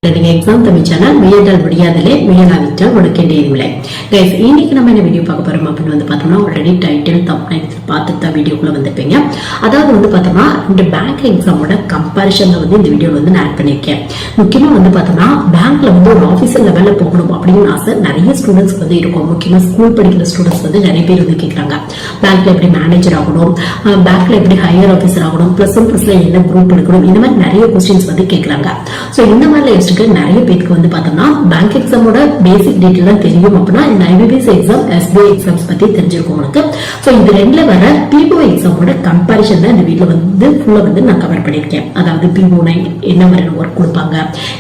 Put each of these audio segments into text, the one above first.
Exam Tamil channel முயன்றால் முடியாதலே முயலாவிட்டால் உனக்கெண்டே இல்லை. Guys, இன்னைக்கு நம்ம என்ன வீடியோ பார்க்க போறோம் அப்படின்னு வந்து பார்த்தோம்னா, ஆல்ரெடி டைட்டில் தம்ப்நெயில் பார்த்துட்டு தான் வீடியோக்குள்ள வந்திருப்பீங்க. அதாவது வந்து பார்த்தோம்னா, இந்த பேங்க் எக்ஸாமோட கம்பேரிஷன்ல வந்து இந்த வீடியோல வந்து நான் ஆட் பண்ணியிருக்கேன். முக்கியமா வந்து பார்த்தோம்னா, பேங்க்ல வந்து ஒரு ஆஃபீஸர் லெவல்ல போகணும் அப்படின்னு ஆசை நிறைய ஸ்டூடெண்ட்ஸ் வந்து இருக்கும். முக்கியமா ஸ்கூல் படிக்கிற ஸ்டூடெண்ட்ஸ் வந்து நிறைய பேர் வந்து கேட்கறாங்க, பேங்க்ல எப்படி மேனேஜர் ஆகணும், பேங்க்ல எப்படி ஹையர் ஆஃபீஸர் ஆகணும், பிளஸ்ல என்ன குரூப் எடுக்கணும், இந்த மாதிரி நிறைய கொஸ்டின்ஸ் வந்து கேட்கறாங்க. ஸோ இந்த மாதிரி நிறைய பேருக்கு வந்து பார்த்தோம்னா பேங்க் எக்ஸாமோட பேசிக் டீடைல் தான் தெரியும் அப்படின்னா இந்த ஐபிபிஎஸ் எக்ஸாம், எஸ்பிஐ எக்ஸாம்ஸ் பத்தி தெரிஞ்சிருக்கும் உங்களுக்கு. ஸோ இது ரெண்டுல வர பிஓ எக்ஸாமோட கம்பேரிஷன் தான் இந்த வீடியோல வந்து ஃபுல்லா வந்து நான் கவர் பண்ணிருக்கேன். அதாவது பிஓ9 என்ன மாதிரி ஒர்க் கொடுப்பாங்க,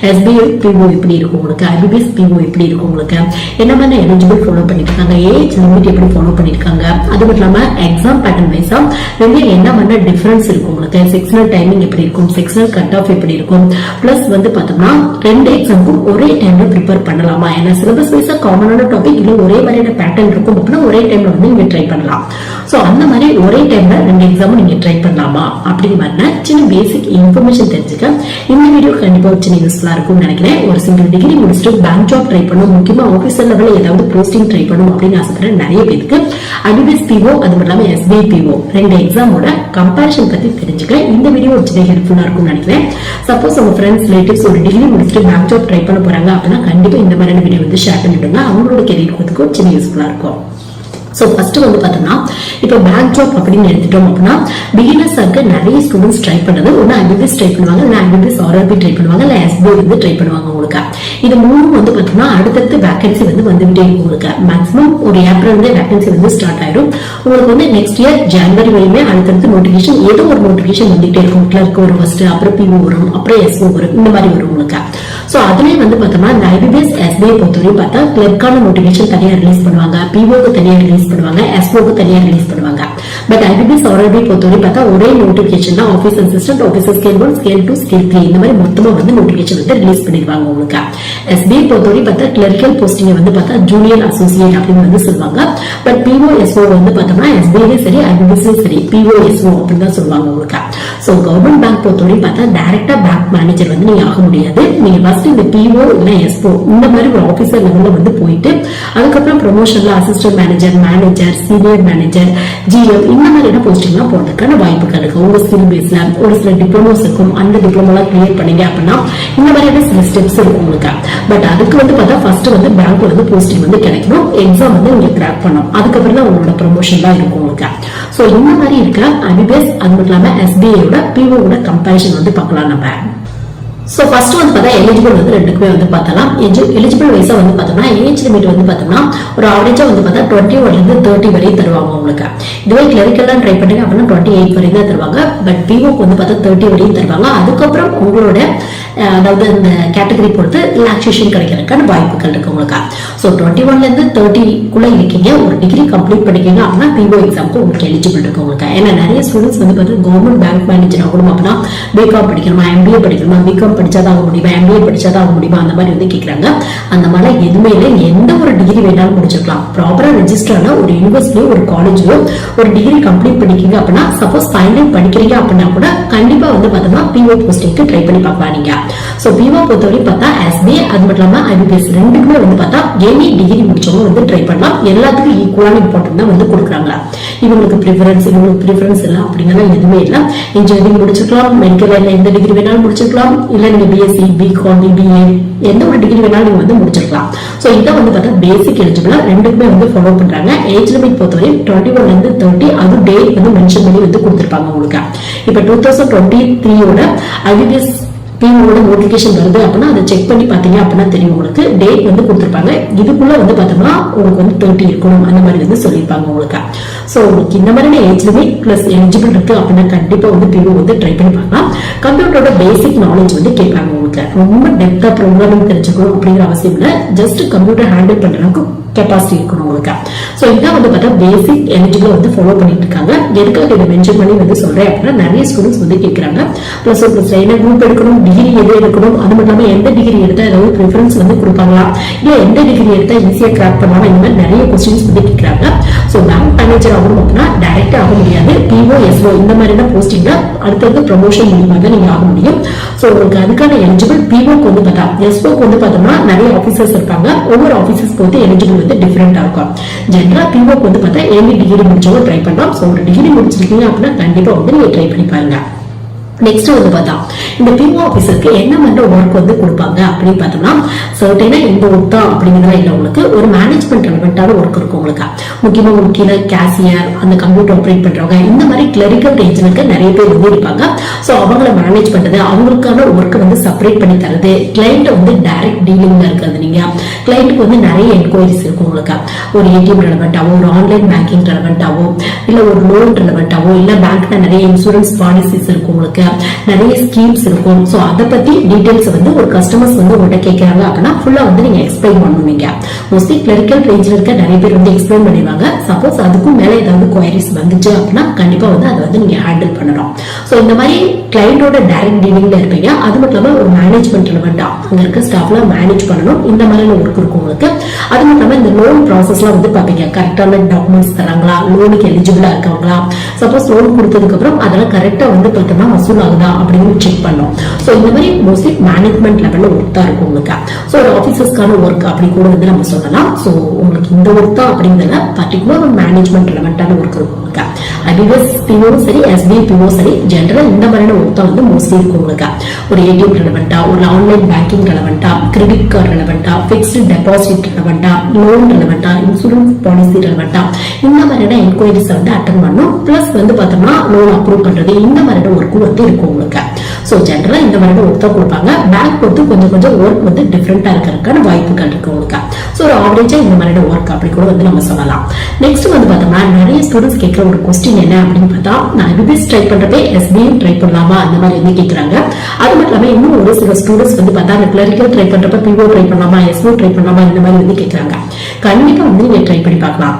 எஸ்பிஐ பிஓ எப்படி இருக்கும் உங்களுக்கு, ஐபிபிஎஸ் பிஓ எப்படி இருக்கும் உங்களுக்கு, என்ன மாதிரி எலிஜிபிள் ஃபாலோ பண்ணிருக்காங்க, ஏஜ் லிமிட் எப்படி ஃபாலோ பண்ணிருக்காங்க, அது மட்டும் இல்லாம எக்ஸாம் பேட்டர்ன் வைஸா ரெண்டு என்ன மாதிரி டிஃபரன்ஸ் இருக்கும் உங்களுக்கு, செக்ஷனல் டைமிங் எப்படி இருக்கும், செக்ஷனல் கட் ஆஃப் எப்படி இருக்கும், பிளஸ் வந்து பார்த்தோம்னா ரெண்டு எக்ஸாமுக்கும் ஒரே டைம்ல ப்ரிப்பேர் பண்ணலாமா, ஏன்னா சிலபஸ் வைஸா காமனான டாபிக் இல்ல ஒரே மாதிரியான பேட்டர்ன் இருக்கும் அப்படின்னா ஒரே டைம்ல வந்து நீங்க ட்ரை பண்ணலாம். சோ அந்த மாதிரி ஒரே டைம்ல ரெண்டு எக்ஸாமும் நீங்க ட்ரை பண்ணலாமா அப்படிங்கிற மாதிரி சின்ன பேசிக் இன்ஃபர்மேஷன் தெரிஞ்சுக்க இந்த வீடியோ கண்டிப்பா சின்ன யூஸ்ஃபுல்லா இருக்கும்னு நினைக்கிறேன். ஒரு சிங்கிள் டிகிரி முடிச்சுட்டு பேங்க் ஜாப் ட்ரை பண்ணணும், முக்கியமா ஆபீசர் லெவலில் ஏதாவது போஸ்டிங் ட்ரை பண்ணணும் அப்படின்னு ஆசைப்படுற நிறைய பேருக்கு ஐபிபிஎஸ் பிஓ அது மட்டும் இல்லாம எஸ்பிஐ பிஓ ரெண்டு எக்ஸாமோட கம்பேரிஷன் பத்தி தெரிஞ்சுக்க இந்த வீடியோ சின்ன ஹெல்ப்ஃபுல்லா இருக்கும்னு நினைக்கிறேன். சப்போஸ் உங்க ஃப்ரெண்ட்ஸ் ரிலேட்டிவ்ஸ் ஒரு டிகிரி முடிச்சுட்டு பேங்க் ஜாப் ட்ரை பண்ண போறாங்க அப்படின்னா கண்டிப்பா இந்த மாதிரியான வீடியோ வந்து ஷேர் பண்ணிவிடுங்க, அவங்களோட கெரியர் கொடுத்துக்கும் சின்ன யூஸ்ஃபுல்லா இருக்கும். சோ ஃபர்ஸ்ட் வந்து பார்த்தோம்னா, இப்போ பேங்க் ஜாப் அப்படின்னு எடுத்துட்டோம் அப்படின்னா பிகினர்ஸ்க்கு நிறைய ஸ்டூடெண்ட்ஸ் ட்ரை பண்ணது ஒன்னு ஐபிபிஎஸ் ட்ரை பண்ணுவாங்க, இல்ல ஐபிபிஎஸ் ஆர்ஆர்பி ட்ரை பண்ணுவாங்க, இல்ல எஸ்பிஐ வந்து ட்ரை பண்ணுவாங்க உங்களுக்கு. இது மூணும் வந்து பார்த்தோம்னா அடுத்தடுத்து வேகன்சி வந்து வந்துகிட்டே இருக்கும் உங்களுக்கு. மேக்ஸிமம் ஒரு ஏப்ரல் வந்து வேகன்சி வந்து ஸ்டார்ட் ஆயிடும் உங்களுக்கு வந்து நெக்ஸ்ட் இயர் ஜனவரி வரையுமே அடுத்தடுத்து நோட்டிபிகேஷன் ஏதோ ஒரு நோட்டிபிகேஷன் வந்துகிட்டே இருக்கும். கிளர்க் ஒரு ஃபர்ஸ்ட், அப்புறம் பிஓ வரும், அப்புறம் எஸ்ஓ வரும், இந்த மாதிரி வரும் உங்களுக்கு. சோ அதுலயே வந்து பார்த்தோம்னா இந்த ஐபிபிஎஸ் எஸ்பிஐ பொறுத்தவரையும் பார்த்தா கிளர்க்கான நோட்டிபிகேஷன் தனியா ரிலீஸ் பண்ணுவாங்க, பிஓக்கு தனியா ரிலீஸ் பண்ணுவாங்க, எஸ்ஓக்கு தனியா ரிலீஸ் பண்ணுவாங்க. பட் ஐபிபிஎஸ் ஆர்ஆர்பி பொறுத்தவரை பார்த்தா ஒரே நோட்டிபிகேஷன் தான், office assistant, officer scale 1, scale 2, scale 3 இந்த மாதிரி மொத்தமா வந்து நோட்டிபிகேஷன் வந்து ரிலீஸ் பண்ணிடுவாங்க உங்களுக்கு. எஸ்பிஐ பொறுத்தவரை பார்த்தா கிளர்க்கல் போஸ்டிங் வந்து பார்த்தா ஜூனியர் அசோசியேட் அப்படின்னு வந்து சொல்லுவாங்க. பட் பிஓ எஸ்ஓ வந்து பார்த்தோம்னா எஸ்பிஐ சரி ஐபிபிஎஸ் சரி பிஓ எஸ்ஓ அப்படின்னு தான் சொல்லுவாங்க உங்களுக்கு. சோ கவர்மெண்ட் பேங்க் பொறுத்தவரை பார்த்தா டைரக்டா பேங்க் மேனேஜர் வந்து நீங்க ஆக முடியாது. நீங்க ஃபர்ஸ்ட் இந்த பிஓ இல்ல எஸ்ஓ இந்த மாதிரி ஒரு ஆபீசர் லெவல்ல வந்து போயிட்டு அதுக்கப்புறம் ப்ரொமோஷன்ல assistant manager, manager, senior manager, GM இந்த மாதிரியான போஸ்டிங்லாம் போறதுக்கான வாய்ப்புகள் இருக்கு. உங்க ஸ்கில் பேஸ்ல ஒரு சில டிப்ளமோஸ் இருக்கும், அந்த டிப்ளமோலாம் கிளியர் பண்ணீங்க அப்படின்னா இந்த மாதிரியான சில ஸ்டெப்ஸ் இருக்கும் உங்களுக்கு. பட் அதுக்கு வந்து பார்த்தா ஃபர்ஸ்ட் வந்து பேங்க்ல வந்து போஸ்டிங் வந்து கிடைக்கணும், எக்ஸாம் வந்து நீங்க கிராக் பண்ணணும், அதுக்கப்புறம் தான் உங்களோட ப்ரொமோஷன் தான் இருக்கும் உங்களுக்கு. சோ இந்த மாதிரி இருக்க ஐபிபிஎஸ் அது மட்டும் இல்லாம எஸ்பிஐயோட பிஓட கம்பேரிஷன் வந்து பார்க்கலாம் நம்ம. சோ ஃபர்ஸ்ட் வந்து பார்த்தா எலிஜிபிள் வந்து ரெண்டுக்குமே வந்து பார்த்தலாம். எலிஜிபிள் வைஸா வந்து பார்த்தோம்னா ஏஜ் லிமிட் வந்து பார்த்தோம்னா ஒரு ஆவரேஜா வந்து பார்த்தா 21 இருந்து 30 வரை தருவாங்க உங்களுக்கு. இதுவே கிளரிக்கல்லாம் ட்ரை பண்ணீங்க அப்படின்னா 28 வரை தான் தருவாங்க. பட் பிஓக்கு வந்து பார்த்தா 30 வரையும் தருவாங்க. அதுக்கப்புறம் உங்களோட அதாவது இந்த கேட்டகரி பொறுத்து ரிலாக்ஸேஷன் கிடைக்கிறதுக்கான வாய்ப்புகள் இருக்கு உங்களுக்கு. சோ 21ல இருந்து 30க்குள்ள இருக்கீங்க, ஒரு டிகிரி கம்ப்ளீட் பண்ணிக்கீங்க அப்படின்னா பிஓ எக்ஸாமுக்கு உங்களுக்கு எலிஜிபிள் இருக்கு உங்களுக்கு. ஏன்னா நிறைய ஸ்டூடெண்ட்ஸ் வந்து பார்த்தா கவர்மெண்ட் பேங்க் மேனேஜர் ஆகணும் அப்படின்னா பிகாம் படிக்கணுமா, எம்பிஏ படிக்கணுமா, பிகாம் படிச்சாதான் ஆக முடியுமா, எம்பிஏ படிச்சாதான் ஆக முடியுமா, அந்த மாதிரி வந்து கேட்கறாங்க. அந்த மாதிரி எதுவுமே இல்லை, எந்த ஒரு டிகிரி வேணாலும் முடிச்சிருக்கலாம். ப்ராப்பரா ரெஜிஸ்டர் ஆன ஒரு யூனிவர்சிட்டியோ ஒரு காலேஜோ ஒரு டிகிரி கம்ப்ளீட் பண்ணிக்கீங்க அப்படின்னா சப்போஸ் ஃபைனல் படிக்கிறீங்க அப்படின்னா கூட கண்டிப்பா வந்து பார்த்தோம்னா பிஓ போஸ்டிங்க்கு ட்ரை பண்ணி பார்க்கலாம் நீங்க. சோ பிஓ பொறுத்தவரை பார்த்தா எஸ்பிஐ அது மட்டும் இல்லாம ஐபிபிஎஸ் ரெண்டுக்குமே வந்து பார்த்தா எனி டிகிரி முடிச்சவங்க வந்து ட்ரை பண்ணலாம். எல்லாத்துக்கும் ஈக்குவலான இம்பார்ட்டன்ட் தான் வந்து கொடுக்குறாங்க. இவங்களுக்கு ப்ரிஃபரன்ஸ் இவங்களுக்கு ப்ரிஃபரன்ஸ் இல்லை அப்படிங்கிறத எதுவுமே இல்லை. இன்ஜினியரிங் முடிச்சிருக்கலாம், மெடிக்கல் லைன்ல எந்த டிகிரி வேணாலும் முடிச்சிருக்கலாம், இல்ல நீங்க பிஎஸ்சி, பிகாம், பிஏ எந்த ஒரு டிகிரி வேணாலும் நீங்க வந்து முடிச்சிருக்கலாம். சோ இதை வந்து பார்த்தா பேசிக் எலிஜிபிளா ரெண்டுக்குமே வந்து ஃபாலோ பண்றாங்க. ஏஜ் லிமிட் பொறுத்தவரை 21 இருந்து 30 அது டேட் வந்து மென்ஷன் பண்ணி வந்து கொடுத்திருப்பாங்க உங்களுக்கு. இப்ப 2023 ஐபிபிஎஸ் பிஓட நோட்டிபிகேஷன் வருது அப்படின்னா அதை செக் பண்ணி பாத்தீங்க அப்படின்னா தெரியும் உங்களுக்கு. டேட் வந்து கொடுத்திருப்பாங்க, இதுக்குள்ள வந்து பார்த்தோம்னா உங்களுக்கு வந்து 30 இருக்கணும் அந்த மாதிரி வந்து சொல்லியிருப்பாங்க உங்களுக்கு. சோ உங்களுக்கு இந்த மாதிரியான ஏஜ் லிமிட் பிளஸ் எலிஜிபிள் இருக்கு அப்படின்னா கண்டிப்பா வந்து பிஓ வந்து ட்ரை பண்ணி பார்க்கலாம். கம்ப்யூட்டரோட பேசிக் நாலேஜ் வந்து கேட்பாங்க உங்களுக்கு. ரொம்ப டெப்தா ப்ரோக்ராமிங் தெரிஞ்சுக்கணும் அப்படிங்கிற அவசியம் இல்லை, ஜஸ்ட் கம்ப்யூட்டர் ஹேண்டில் பண்றதுக்கு கெப்பாசிட்டி இருக்கணும் உங்களுக்கு. சோ இதான் வந்து பார்த்தா பேசிக் எலிஜிபிள் வந்து ஃபாலோ பண்ணிட்டு இருக்காங்க. எதுக்காக இதை மென்ஷன் பண்ணி வந்து சொல்றேன் அப்படின்னா நிறைய ஸ்டூடெண்ட்ஸ் வந்து கேட்கறாங்க. பிளஸ் என்ன குரூப் எடுக்கணும், டிகிரி எது எடுக்கணும், அது மட்டும் இல்லாம எந்த டிகிரி எடுத்தா ஏதாவது ப்ரிஃபரன்ஸ் வந்து கொடுப்பாங்களா, இல்ல எந்த டிகிரி எடுத்தா ஈஸியா கிராக் பண்ணலாம், இந்த மாதிரி நிறைய கொஸ்டின்ஸ் வந்து கேட்கறாங்க. சோ பேங்க் மேனேஜர் ஆகணும் அப்படின்னா டைரக்டா ஆக முடியாது. பிஓ எஸ்ஓ இந்த மாதிரியான போஸ்டிங்ல அடுத்தது ப்ரமோஷன் மூலமா தான் நீங்க ஆக முடியும். சோ உங்களுக்கு அதுக்கான எலிஜிபிள் பிஓக்கு வந்து பார்த்தா எஸ்ஓக்கு வந்து பார்த்தோம்னா நிறைய ஆபீசர்ஸ் இருப்பாங்க. ஒவ்வொரு ஆபீசர்ஸ்க்கு வந்து எலிஜிபிள் வந்து டிஃபரெண்டா இருக்கும். ஜென்ரலா பிஓக்கு வந்து பார்த்தா எனி டிகிரி முடிச்சவங்க ட்ரை பண்ணலாம். சோ ஒரு டிகிரி முடிச்சிருக்கீங்க அப்படின்னா கண்டிப்பா வந்து நீங்க ட்ரை பண்ணி பாருங்க. நெக்ஸ்ட் வந்து பார்த்தா இந்த பிஓ ஆபீசருக்கு என்ன மாதிரி ஒர்க் வந்து கொடுப்பாங்க அப்படின்னு பார்த்தோம்னா சர்டைனா இந்த ஒர்க் தான் அப்படிங்கிறதா இல்லை. உங்களுக்கு ஒரு மேனேஜ்மெண்ட் ரெலவெண்டான ஒர்க் இருக்கும். உங்களுக்கு முக்கியமா உங்களுக்கு கீழே கேசியர், அந்த கம்ப்யூட்டர் ஆப்ரேட் பண்றவங்க, இந்த மாதிரி கிளரிக்கல் ரேஞ்சுக்கு நிறைய பேர் வந்து இருப்பாங்க. ஸோ அவங்கள மேனேஜ் பண்றது, அவங்களுக்கான ஒர்க் வந்து செப்பரேட் பண்ணி தரது, கிளைண்ட் வந்து டைரக்ட் டீலிங்ல இருக்கிறது. நீங்க கிளைண்ட்டுக்கு வந்து நிறைய என்கொயரிஸ் இருக்கும். உங்களுக்கு ஒரு ஏடிஎம் ரெலவெண்டாவோ, ஒரு ஆன்லைன் பேங்கிங் ரெலவெண்டாவோ, இல்ல ஒரு லோன் ரெலவெண்டாவோ, இல்ல பேங்க்ல நிறைய இன்சூரன்ஸ் பாலிசிஸ் இருக்கும். உங்களுக்கு நிறைய ஸ்கீம்ஸ் இருக்கும். சோ அத பத்தி டீடைல்ஸ் வந்து ஒரு கஸ்டமர்ஸ் வந்து உங்கள்கிட்ட கேட்கறாங்க அப்படின்னா ஃபுல்லா வந்து நீங்க எக்ஸ்பிளைன் பண்ணுவீங்க. மோஸ்ட்லி கிளரிக்கல் ரேஞ்சில் இருக்க நிறைய பேர் வந்து எக்ஸ்பிளைன் பண்ணிடுவாங்க. சப்போஸ் அதுக்கும் மேல ஏதாவது குவரிஸ் வந்துச்சு அப்படின்னா கண்டிப்பா வந்து அதை வந்து நீங்க ஹேண்டில் பண்ணணும். சோ இந்த மாதிரி கிளைண்டோட டைரக்ட் டீலிங்ல இருப்பீங்க. அது மட்டும் இல்லாம ஒரு மேனேஜ்மெண்ட் ரெலவெண்டா அங்க இருக்க ஸ்டாஃப்ல மேனேஜ் பண்ணணும். இந்த மாதிரியான ஒர்க் இருக்கும் உங்களுக்கு. அது மட்டும் இல்லாம இந்த லோன் ப்ராசஸ்லாம் வந்து பாப்பீங்க. கரெக்டான டாக்குமெண்ட்ஸ் தராங்களா, லோனுக்கு எலிஜிபிளா இருக்காங்களா, சப்போஸ் லோன் கொடுத்ததுக்கு அப்புறம் அதெல்லாம் கரெக்டா வந்து பார்த்தோம்னா வசூல் ஆகுதா அப்படின்னு செக் பண்ணும். சோ இந்த மாதிரி மோஸ்ட்லி மேனேஜ்மெண்ட் லெவல்ல ஒர்க் தான் இருக்கும் உங்களுக்கு. சோ ஒரு ஆபீசர்ஸ்க்கான ஒர்க் அப்படி கூட வந்து நம்ம சொல்லலாம். சோ உங்களுக்கு இந்த ஒர்க் தான் அப்படிங்கறத பர்டிகுலர் ஒரு மேனேஜ்மெண்ட் ரெலவெண்டான ஒர்க் இருக்கும் உங்களுக்கு. ஐபிஎஸ் பிஓ சரி, எஸ்பிஐ பிஓ சரி, ஜென்ரலா இந்த மாதிரியான ஒர்க் தான் வந்து மோஸ்ட்லி இருக்கும் உங்களுக்கு. ஒரு ஏடிஎம் ரெலவெண்டா, ஒரு ஆன்லைன் பேங்கிங் ரெலவெண்டா, கிரெடிட் கார்டு ரெலவெண்டா, பிக்ஸ்டு டெபாசிட் ரெலவெண்டா, லோன் ரெலவெண்டா, இன்சூரன்ஸ் பாலிசி ரெலவெண்டா, இந்த மாதிரியான என்கொயரிஸ் வந்து அட்டன் பண்ணும். பிளஸ் வந்து பார்த்தோம்னா லோன் அப்ரூவ் பண்றது, இந்த மாதிரியான ஒர்க்கும் வந்து இருக்கும் உங்களுக்கு. சோ ஜென்ரலா இந்த மாதிரி ஒர்க் தான் கொடுப்பாங்க. பேங்க் வந்து கொஞ்சம் ஒர்க் வந்து டிஃபரெண்டா இருக்கிறதுக்கான வாய்ப்புகள் இருக்கு உங்களுக்கு. சோ ஒரு ஆவரேஜா இந்த மாதிரி ஒர்க் அப்படி கூட வந்து நம்ம சொல்லலாம். நெக்ஸ்ட் வந்து பார்த்தோம்னா நிறைய ஸ்டூடெண்ட்ஸ் கேட்கிற ஒரு கொஸ்டின் என்ன அப்படின்னு பார்த்தா, நான் ஐபிபிஎஸ் ட்ரை பண்றப்ப எஸ்பிஐ ட்ரை பண்ணலாமா அந்த மாதிரி வந்து கேட்கறாங்க. அது மட்டும் இல்லாம இன்னும் ஒரு சில ஸ்டூடெண்ட்ஸ் வந்து பார்த்தா அந்த கிளரிக்கல் ட்ரை பண்றப்ப பிஓ ட்ரை பண்ணலாமா, எஸ்ஓ ட்ரை பண்ணலாமா இந்த மாதிரி வந்து கேட்கறாங்க. கண்டிப்பா வந்து நீங்க ட்ரை பண்ணி பார்க்கலாம்.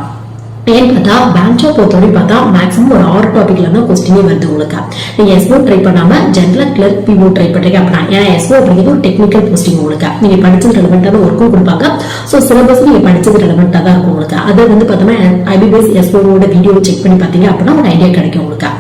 ஏன்னு பார்த்தா பேங்க் ஜாப் பொறுத்தவரை பார்த்தா மேக்ஸிமம் ஒரு 6 டாபிக்ல தான் கொஸ்டினே வருது உங்களுக்கு. நீங்க எஸ்ஓ ட்ரை பண்ணாம ஜென்ரலா கிளர்க் பிஓ ட்ரை பண்றீங்க அப்படின்னா, ஏன்னா எஸ்ஓ அப்படிங்கிறது ஒரு டெக்னிக்கல் போஸ்டிங் உங்களுக்கு. நீங்க படிச்சது ரெலவெண்டான ஒர்க்கும் கொடுப்பாங்க. சோ சிலபஸ் நீங்க படிச்சது ரெலவெண்டா தான் இருக்கும் உங்களுக்கு. அதை வந்து பார்த்தோம்னா ஐபிபிஎஸ் எஸ்ஓட வீடியோ செக் பண்ணி பாத்தீங்க அப்படின்னா ஒரு ஐடியா கிடைக்கும் உங்களுக்கு.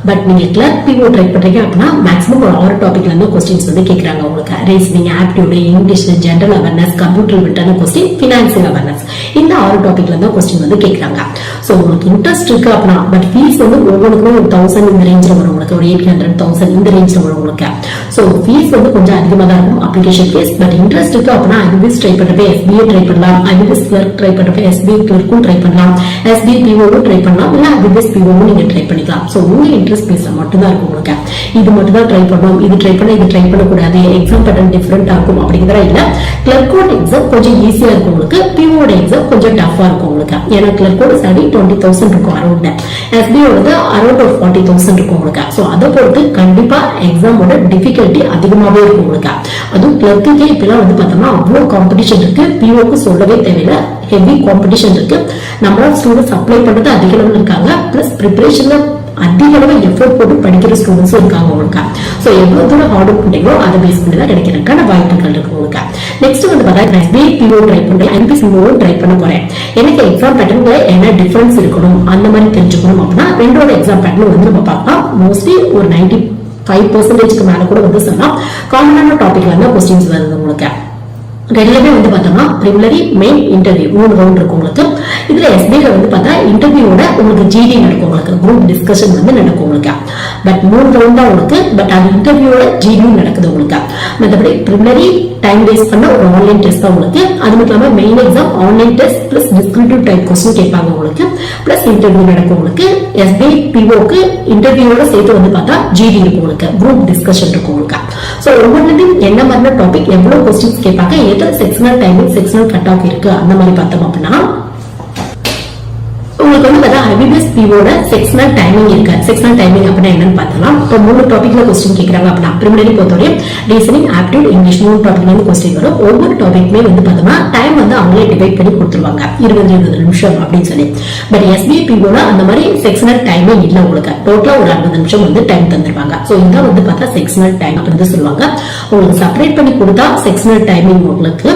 பட் நீங்க கிளர்க் பிஓ ட்ரை பண்றீங்க அப்படின்னா மேக்ஸிமம் ஒரு 6 டாபிக்ல இருந்து கொஸ்டின்ஸ் வந்து கேட்கறாங்க உங்களுக்கு. Reasoning, aptitude, English, general awareness, computer ரிலேட்டடான கொஸ்டின், பினான்சியல் அவேர்னஸ், இந்த 6 டாபிக்ல இருந்து கொஸ்டின் வந்து கேட்கறாங்க. சோ உங்களுக்கு இன்ட்ரெஸ்ட் இருக்கு அப்படின்னா, பட் ஃபீஸ் வந்து ஒவ்வொன்றுக்கும் ஒரு 1000 இந்த ரேஞ்சில் வரும் உங்களுக்கு. ஒரு 800, 1000 இந்த ரேஞ்சில் வரும் உங்களுக்கு. சோ ஃபீஸ் வந்து கொஞ்சம் அதிகமா தான் இருக்கும் அப்ளிகேஷன் ஃபீஸ். பட் இன்ட்ரெஸ்ட் இருக்கு அப்படின்னா ஐபிபிஎஸ் ட்ரை பண்றப்ப எஸ்பிஐ ட்ரை பண்ணலாம், ஐபிபிஎஸ் கிளர்க் ட்ரை பண்றப்ப எஸ்பிஐ கிளர்க்கும் ட்ரை பண்ணலாம், எஸ்பிஐ பிஓவும் ட்ரை பண்ணலாம், இல்ல ஐபிபிஎஸ் பிஓவும் நீங்க ட்ரை பண்ணிக்கலாம். சோ உங்க இன்ட்ரெஸ்ட் பேச மட்டும் தான் இருக்கும் உங்களுக்கு. இது மட்டும் தான் ட்ரை பண்ணணும், இது ட்ரை பண்ண, இது ட்ரை பண்ணக்கூடாது, எக்ஸாம் பேட்டர்ன் டிஃபரெண்டா இருக்கும் அப்படிங்கிறதா இல்ல. கிளர்க்கோட எக்ஸாம் கொஞ்சம் ஈஸியா இருக்கும் உங்களுக்கு, பிஓட எக்ஸாம் கொஞ்சம் டஃபா இருக்கும் உங்களுக்கு. ஏன்னா கிளர்க்கோட ஸ்டடி 20,000 இருக்கும் அரௌண்ட், எஸ்பிஐயோட அரௌண்ட் ஒரு 40,000 இருக்கும் உங்களுக்கு. சோ அதை பொறுத்து கண்டிப்பா எக்ஸாமோட டிஃபிகல்ட்டி அதிகமாவே இருக்கும் உங்களுக்கு. அதுவும் கிளர்க்குக்கே இப்பெல்லாம் வந்து பார்த்தோம்னா அவ்வளவு காம்படிஷன் இருக்கு. பிஓக்கு சொல்லவே தேவையில்லை, ஹெவி காம்படிஷன் இருக்கு. நம்மளால ஸ்டூடெண்ட்ஸ் அப்ளை பண்றது அதிக அளவில் இருக்காங்க. பிளஸ் ப்ரிப்பரேஷன்ல அதிக அளவு எஃபோர்ட் போட்டு படிக்கிற ஸ்டூடெண்ட்ஸும் இருக்காங்க உங்களுக்கு. சோ எவ்வளவு தூரம் ஹார்ட் ஒர்க் பண்றீங்களோ அதை பேஸ் பண்ணி தான் கிடைக்கிறதுக்கான வாய்ப்புகள் இருக்கு உங்களுக்கு. நெக்ஸ்ட் வந்து பார்த்தா எஸ்பிஐ பிஓ ட்ரை பண்றேன், ஐபிபிஎஸ் பிஓவும் ட்ரை பண்ண போறேன். எனக்கு எக்ஸாம் பேட்டர்ன்ல என்ன டிஃபரன்ஸ் இருக்கணும் அந்த மாதிரி தெரிஞ்சுக்கணும் அப்படின்னா ரெண்டோட எக்ஸாம் பேட்டர்ன் வந்து நம்ம பார்க்கலாம். மோஸ்ட்லி ஒரு 95% மேல கூட வந்து சொன்னா காமனான டாபிக்ல இருந்தா கொஸ்டின்ஸ் வருது உங்களுக்கு. ரெண்டுலமே வந்து பார்த்தோம்னா பிரிலிமினரி, மெயின், இன்டர்வியூ 3 ரவுண்ட் இருக்கும் உங்களுக்கு. இதுல எஸ்பிஐல வந்து பார்த்தா இன்டர்வியூட உங்களுக்கு ஜிடி நடக்கும் உங்களுக்கு, குரூப் டிஸ்கஷன் வந்து நடக்கும் உங்களுக்கு. பட் 3 ரவுண்ட் தான் உங்களுக்கு. பட் அது இன்டர்வியூட ஜிடியும் நடக்குது உங்களுக்கு. மற்றபடி பிரிலிமினரி டைம் வேஸ்ட் பண்ண ஒரு ஆன்லைன் டெஸ்ட் தான் உங்களுக்கு. அது மட்டும் இல்லாம main exam online test plus descriptive type question கேட்பாங்க உங்களுக்கு. பிளஸ் இன்டர்வியூ நடக்கும் உங்களுக்கு. எஸ்பிஐ பிஓக்கு இன்டர்வியூட சேர்த்து வந்து பார்த்தா ஜிடி இருக்கும் உங்களுக்கு, குரூப் டிஸ்கஷன் இருக்கும் உங்களுக்கு. சோ ஒவ்வொன்றுலையும் என்ன மாதிரி டாபிக், எவ்வளவு கொஸ்டின்ஸ் கேட்பாங்க, எத்தனை sectional timing, sectional cut off இருக்கு அந்த மாதிரி பார்த்தோம் அப்படின்னா உங்களுக்கு வந்து பார்த்தா ஐபிபிஎஸ் பிஓட செக்ஷனல் டைமிங் இருக்கு. செக்ஷனல் டைமிங் அப்படின்னா என்னன்னு பார்த்தலாம். இப்போ 3 டாபிக்ல கொஸ்டின் கேட்கறாங்க அப்படின்னா பிரிலிமினரி பொறுத்தவரை ரீசனிங், ஆப்டிடியூட், இங்கிலீஷ் 3 டாபிக்ல இருந்து கொஸ்டின் வரும். ஒவ்வொரு டாபிக்மே வந்து பார்த்தோம்னா டைம் வந்து அவங்களே டிவைட் பண்ணி கொடுத்துருவாங்க 20 நிமிஷம் அப்படின்னு சொல்லி. பட் எஸ்பிஐ பிஓல அந்த மாதிரி செக்ஷனல் டைமிங் இல்ல உங்களுக்கு. டோட்டலா ஒரு 60 நிமிஷம் வந்து டைம் தந்துருவாங்க. சோ இதான் வந்து பார்த்தா செக்ஷனல் டைம் அப்படின்னு சொல்லுவாங்க. உங்களுக்கு செப்பரேட் பண்ணி கொடுத்தா செக்ஷனல் டைமிங் உங்களுக்கு,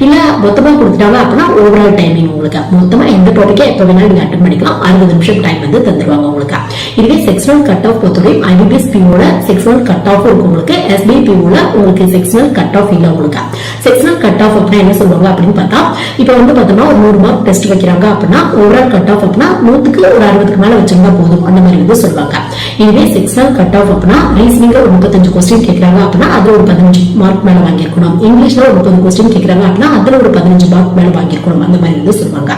இல்ல மொத்தமா கொடுத்துட்டாங்க அப்படின்னா ஓவரால் டைமிங் உங்களுக்கு. மொத்தமா எந்த டாபிக்கா எப்ப வேணாலும் நீங்க அட்டன் பண்ணிக்கலாம். 60 நிமிஷம் டைம் வந்து தந்துருவாங்க உங்களுக்கு. இதுவே செக்ஷனல் கட் ஆஃப் பொறுத்தவரை IBPS PO sectional cut off இருக்கும் உங்களுக்கு. SBI PO உங்களுக்கு செக்ஷனல் கட் ஆஃப் இல்ல உங்களுக்கு. செக்ஷனல் கட் ஆஃப் அப்படின்னா என்ன சொல்லுவாங்க அப்படின்னு பார்த்தா, இப்ப வந்து பார்த்தோம்னா ஒரு 100 மார்க் டெஸ்ட் வைக்கிறாங்க அப்படின்னா ஓவரால் கட் ஆஃப் அப்படின்னா 100க்கு ஒரு 60க்கு மேல வச்சிருந்தா போதும் அந்த மாதிரி வந்து சொல்லுவாங்க. இதுவே செக்ஷனல் கட் ஆஃப் அப்படின்னா ரீசனிங்ல ஒரு 35 கொஸ்டின் கேட்கறாங்க அப்படின்னா அதுல ஒரு 15 மார்க் மேல வாங்கியிருக்கணும். இங்கிலீஷ்ல ஒரு 30 கொஸ்டின் கேட்கறாங்க அப்படின்னா அதுல ஒரு 15 மார்க் மேல வாங்கியிருக்கணும் அந்த மாதிரி வந்து சொல்லுவாங்க.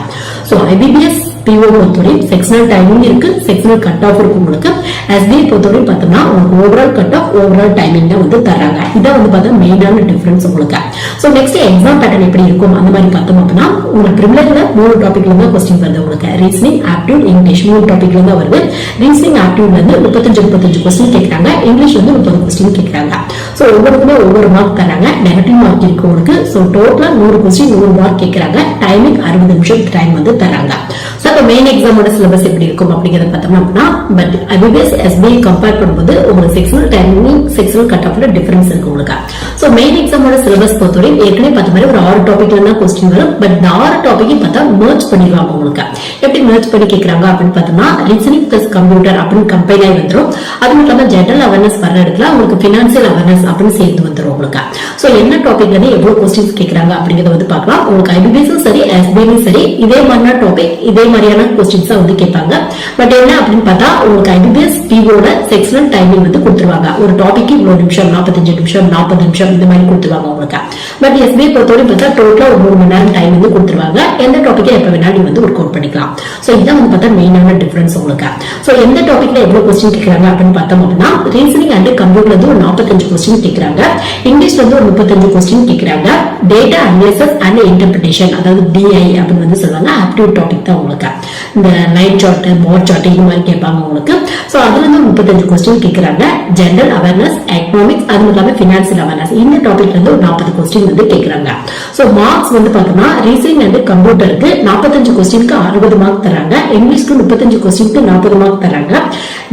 சோ IBPS PO பொறுத்தவரை செக்ஷனல் டைமிங் இருக்கு, செக்ஷனல் கட் ஆஃப் இருக்கு உங்களுக்கு. SBI பொறுத்தவரை பார்த்தோம்னா உங்களுக்கு overall cut off overall timing தான் வந்து தர்றாங்க. இதான் வந்து பார்த்தா மெயினான டிஃபரன்ஸ் உங்களுக்கு. சோ நெக்ஸ்ட் எக்ஸாம் பேட்டர்ன் எப்படி இருக்கும் அந்த மாதிரி பார்த்தோம் அப்படின்னா உங்களுக்கு பிரிலிமினரில 3 டாபிக்ல இருந்து क्वेश्चन வருது உங்களுக்கு. ரீசனிங், ஆப்டிட்யூட், இங்கிலீஷ் 3 டாபிக்ல இருந்து வருது. ரீசனிங் ஆப்டிட்யூட்ல இருந்து 35 क्वेश्चन கேக்குறாங்க. இங்கிலீஷ் வந்து 30 क्वेश्चन கேக்குறாங்க. சோ ஒவ்வொருக்குமே ஒவ்வொரு மார்க் தராங்க. நெகட்டிவ் மார்க் இருக்கு உங்களுக்கு. சோ டோட்டலா 100 क्वेश्चन 100 மார்க் கேக்குறாங்க. டைமிங் 60 நிமிஷம் டைம் வந்து தராங்க. சோ அப்ப மெயின் எக்ஸாமோட சிலபஸ் எப்படி இருக்கும் அப்படிங்கறத பார்த்தோம்னா அப்படின்னா பட் IBPS SBI கம்பேர் பண்ணும்போது உங்களுக்கு செக்ஷனல் டைமிங் செக்ஷனல் கட் ஆஃப்ல டிஃபரன்ஸ் இருக்கு உங்களுக்கு. சோ மெயின் எக்ஸாமோட சிலபஸ் பொறுத்தவரை ஏற்கனவே பார்த்த மாதிரி ஒரு 6 டாபிக்ல தான் क्वेश्चन வரும். பட் இந்த 6 டாபிக்கையும் பார்த்தா மெர்ஜ் பண்ணிடுவாங்க உங்களுக்கு. எப்படி மெர்ஜ் பண்ணி கேக்குறாங்க அப்படின்னு பார்த்தோம்னா ரீசனிங் பிளஸ் கம்ப்யூட்டர் அப்படின்னு கம்பைன் ஆகி வந்துரும். அது மட்டும் இல்லாம ஜெனரல் அவேர்னஸ் வர இடத்துல உங்களுக்கு பினான்சியல் அவேர்னஸ் அப்படின்னு சேர்த்து வந்துரும் உங்களுக்கு. சோ என்ன டாபிக்ல இருந்து எவ்வளவு क्वेश्चंस கேக்குறாங்க அப்படிங்கறத வந்து பார்க்கலாம். உங்களுக்கு IBPS சரி SBI சரி இதே மாதிரியான டாபிக் இதே மாதிரியான क्वेश्चंस வந்து கேட்பாங்க. பட் என்ன அப்படின்னு பார்த்தா உங்களுக்கு IBPS PO ல செக்ஷனல் டைமிங் வந்து கொடுத்துருவாங்க. ஒரு டாபிக் இவ்வளவு நிமிஷம் 45 நிமிஷம் 40 நிமிஷம் இந்த மாதிரி கொடுத்துருவாங்க உங்களுக்கு. பட் SBI பொறுத்தவரை பார்த்தா டோட்டலா ஒரு 3 மணி நேரம் டைம் வந்து கொடுத்துருவாங்க. எந்த டாபிக்கை எப்ப வேணாலும் நீங்க வந்து ஒர்க் அவுட் பண்ணிக்கலாம். சோ இதான் வந்து பார்த்தா மெயினான டிஃபரன்ஸ் உங்களுக்கு. சோ எந்த டாபிக்ல எவ்வளவு क्वेश्चन கேக்குறாங்க அப்படின்னு பார்த்தோம் அப்படின்னா ரீசனிங் அண்ட் கம்ப்யூட்டர்ல இருந்து ஒரு 45 क्वेश्चन கேக்குறாங்க. இங்கிலீஷ்ல இருந்து ஒரு 35 क्वेश्चन கேக்குறாங்க. டேட்டா அனாலிசிஸ் அண்ட் இன்டர்பிரேஷன் அதாவது DI அப்படின்னு வந்து சொல்லுவாங்க. ஆப்டிட்யூட் டாபிக் தான் உங்களுக்கு. இந்த லைன் சார்ட் பார் சார்ட் இந்த மாதிரி கேட்பாங்க உங்களுக்கு. சோ அதுல இருந்து 35 क्वेश्चन கேக்குறாங்க. ஜெனரல் அவேர்னஸ், எக்கனாமிக்ஸ், அது மட்டும் இல்லாம பினான்சியல் அவேர்னஸ் இந்த டாபிக்ல இருந்து ஒரு 40 क्वेश्चन வந்து கேக்குறாங்க. சோ மார்க்ஸ் வந்து பார்த்தோம்னா ரீசனிங் அண்ட் கம்ப்யூட்டருக்கு 45 क्वेश्चनக்கு 60 மார்க் தராங்க. இங்கிலீஷ்க்கு 35 क्वेश्चनக்கு 40 மார்க் தராங்க.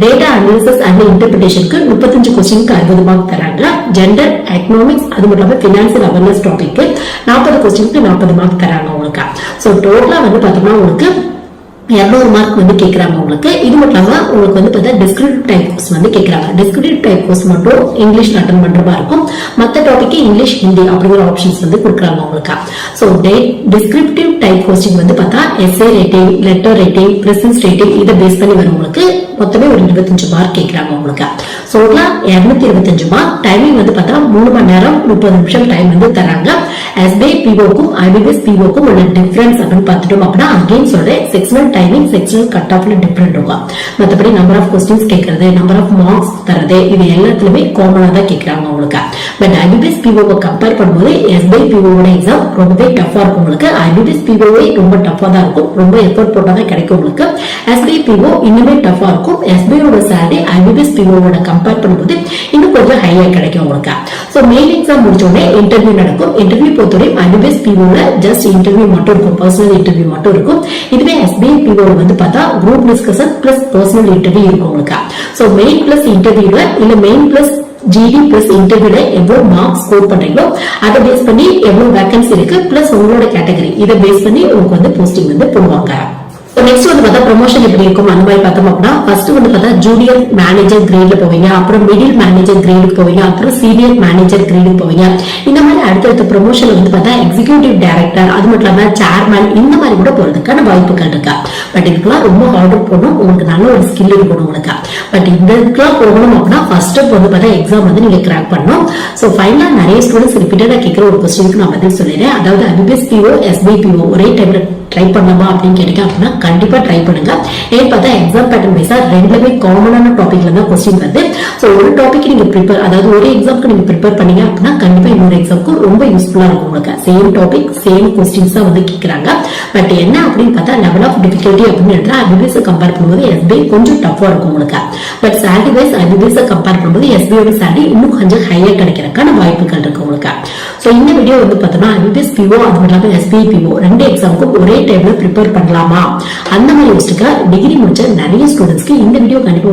டேட்டா அனாலிசிஸ் அண்ட் இன்டர்பிரேஷனுக்கு 35 क्वेश्चनக்கு 60 மார்க் தராங்க. ஜெனரல், எக்கனாமிக்ஸ், அது மட்டும் இல்லாம பினான்சியல் அவேர்னஸ் டாபிக் 40 क्वेश्चनக்கு 40 மார்க் தராங்க உங்களுக்கு. சோ டோட்டலா வந்து பார்த்தோம்னா உங்களுக்கு 200 மார்க் வந்து கேக்குறாங்க உங்களுக்கு. இது மட்டும் இல்லாம உங்களுக்கு வந்து பார்த்தா டிஸ்கிரிப்டிவ் டைப் கோர்ஸ் வந்து கேக்குறாங்க. டிஸ்கிரிப்டிவ் டைப் கோர்ஸ் மட்டும் இங்கிலீஷ்ல அட்டெண்ட் பண்றதா இருக்கும். மத்த டாபிக் இங்கிலீஷ், ஹிந்தி அப்படிங்கிற ஆப்ஷன்ஸ் வந்து கொடுக்குறாங்க உங்களுக்கு. சோ டிஸ்கிரிப்டிவ் டைப் கோர்சிங் வந்து பார்த்தா S A rating, letter rating, presence rating இதை பேஸ் பண்ணி வரும் உங்களுக்கு. மொத்தமே ஒரு 25 மார்க் கேக்குறாங்க உங்களுக்கு. So 225 mark. டைமிங் வந்து பார்த்தா 3 மணி நேரம் 30 நிமிஷம் டைம் வந்து தராங்க. SBI POக்கும் IBPS POக்கும் உள்ள டிஃபரன்ஸ் அப்படின்னு பார்த்துட்டோம் அப்படின்னா அகைன் சொல்றேன் செக்ஷனல் டைமிங் செக்ஷனல் கட் ஆஃப்ல டிஃபரெண்ட் இருக்கும். மற்றபடி நம்பர் ஆஃப் क्वेश्चंस கேட்கறது, நம்பர் ஆஃப் மார்க்ஸ் தரது இது எல்லாத்துலயுமே காமனா தான் கேட்கறாங்க உங்களுக்கு. பட் IBPS PO கம்பேர் பண்ணும்போது SBI PO எக்ஸாம் ரொம்பவே டஃபா இருக்கும் உங்களுக்கு. IBPS PO ரொம்ப டஃபா தான் இருக்கும். ரொம்ப எஃபோர்ட் போட்டா தான் கிடைக்கும் உங்களுக்கு. SBI PO இன்னுமே டஃபா இருக்கும். SBI ஓட சாலரி IBPS PO கம்பேர் பண்ணும்போது இன்னும் கொஞ்சம் ஹையா கிடைக்கும் உங்களுக்கு. சோ மெயின் எக்ஸாம் முடிச்ச உடனே இன்டர்வியூ நடக்கும். இன்டர்வியூ பொறுத்தவரை IBPS PO ஜஸ்ட் இன்டர்வியூ மட்டும் இருக்கும். பர்சனல் இன்டர்வியூ மட்டும் இருக்கும். இதுவே SBI PO வந்து பார்த்தா group discussion plus personal interview இருக்கும் உங்களுக்கு. சோ மெயின் பிளஸ் இன்டர்வியூல இல்ல மெயின் பிளஸ் GD பிளஸ் இன்டர்வியூல எவ்வளவு மார்க் ஸ்கோர் பண்றீங்களோ அதை பேஸ் பண்ணி எவ்வளவு வேகன்சி இருக்கு பிளஸ் உங்களோட கேட்டகரி இதை பேஸ் பண்ணி உங்களுக்கு வந்து போஸ்டிங் வந்து போடுவாங்க. நெக்ஸ்ட் வந்து பார்த்தா ப்ரமோஷன் எப்படி இருக்கும் அந்த மாதிரி பார்த்தோம் அப்படின்னா ஃபர்ஸ்ட் வந்து பார்த்தா ஜூனியர் மேனேஜர் கிரேட்ல போவீங்க, அப்புறம் மிடில் மேனேஜர் கிரேடுக்கு போவீங்க, அப்புறம் சீனியர் மேனேஜர் கிரேடுக்கு போவீங்க. இந்த மாதிரி அடுத்தடுத்த ப்ரமோஷன் வந்து பார்த்தா எக்ஸிகியூட்டிவ் டைரக்டர் அது மட்டும் இல்லாம சேர்மேன் இந்த மாதிரி கூட போறதுக்கான வாய்ப்புகள் இருக்கா. பட் இதுக்கெல்லாம் ரொம்ப ஹார்ட் ஒர்க் பண்ணணும். உங்களுக்கு நல்ல ஒரு ஸ்கில் இருக்கணும் உங்களுக்கு. பட் இந்த இதுக்கெல்லாம் போகணும் அப்படின்னா ஃபர்ஸ்ட் ஸ்டெப் வந்து பார்த்தா எக்ஸாம் வந்து நீங்க கிராக் பண்ணணும். சோ ஃபைனலா நிறைய ஸ்டூடெண்ட்ஸ் ரிப்பீட்டடா கேட்கிற ஒரு கொஸ்டினுக்கு நான் பதில் சொல்லிடுறேன். அதாவது IBPS PO SBI PO ஒரே டைம்ல ட்ரை பண்ணலாமா அப்படின்னு கேட்டீங்க அப்படின்னா கண்டிப்பா ட்ரை பண்ணுங்க. ஏன்னு பார்த்தா எக்ஸாம் பேட்டர்ன் வைஸா ரெண்டுமே காமனான டாபிக்ல தான் கொஸ்டின் வருது. சோ ஒரு டாபிக் நீங்க ப்ரிப்பேர் அதாவது ஒரு எக்ஸாம்க்கு நீங்க ப்ரிப்பேர் பண்ணீங்க அப்படின்னா கண்டிப்பா இன்னொரு எக்ஸாம்க்கு ரொம்ப யூஸ்ஃபுல்லா இருக்கும் உங்களுக்கு. சேம் டாபிக் சேம் கொஸ்டின்ஸ் தான் வந்து கேட்கறாங்க. பட் என்ன அப்படின்னு பார்த்தா லெவல் ஆஃப் டிஃபிகல்ட்டி அப்படின்னு எடுத்தா IBPS கம்பேர் பண்ணும்போது SBI கொஞ்சம் டஃபா இருக்கும் உங்களுக்கு. But salary wise IBPS compare பண்ணும்போது SBI ஓட சாலரி இன்னும் கொஞ்சம் ஹையா கிடைக்கிறதுக்கான வாய்ப்புகள் இருக்கு உங்களுக்கு. சோ இந்த வீடியோ வந்து பார்த்தோம்னா IBPS PO அது மட்டும் இல்லாம SBI PO ரெண்டு எக்ஸாமுக்கும் ஒரே டைம்ல ப்ரிப்பேர் பண்ணலாமா அந்த மாதிரி யோசிச்சுக்க டிகிரி முடிச்ச நிறைய ஸ்டூடெண்ட்ஸ்க்கு இந்த வீடியோ கண்டிப்பா